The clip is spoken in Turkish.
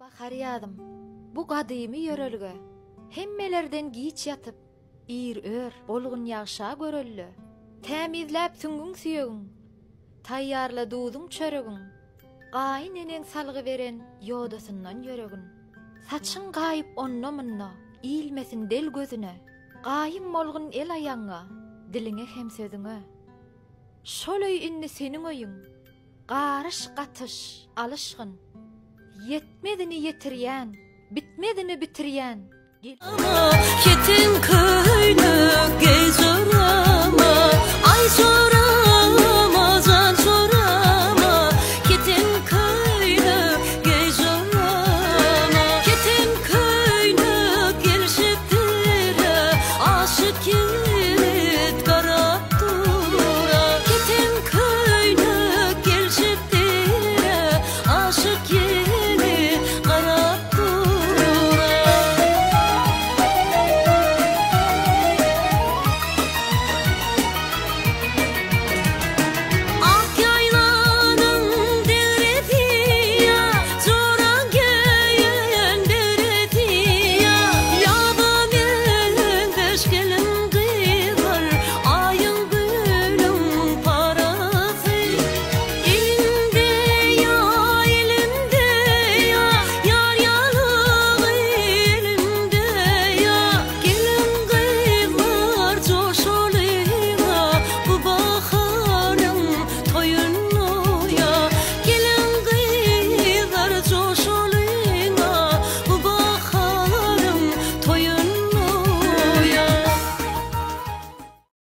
Bakar ýadım. Bu gadymy ýörelge hemmelerden giç yatyp, ir-ör bolgun ýagşa görelli. Tämizläp süňgüň süýegiň, taýýarla duduň çöregiň, gaýyn eneň salgy beren ýodasyndan ýöregin. Saçyň gaýyp onnomynna, ilmesin del gözüne, gaýym bolgun el aýaňa, diliňe hem sözüňe. Şolay inni seniň oýuň, garyş gatış, alyşgyn, yetmedini yetirýän, bitmedini bitirýän. Ketin köylü gez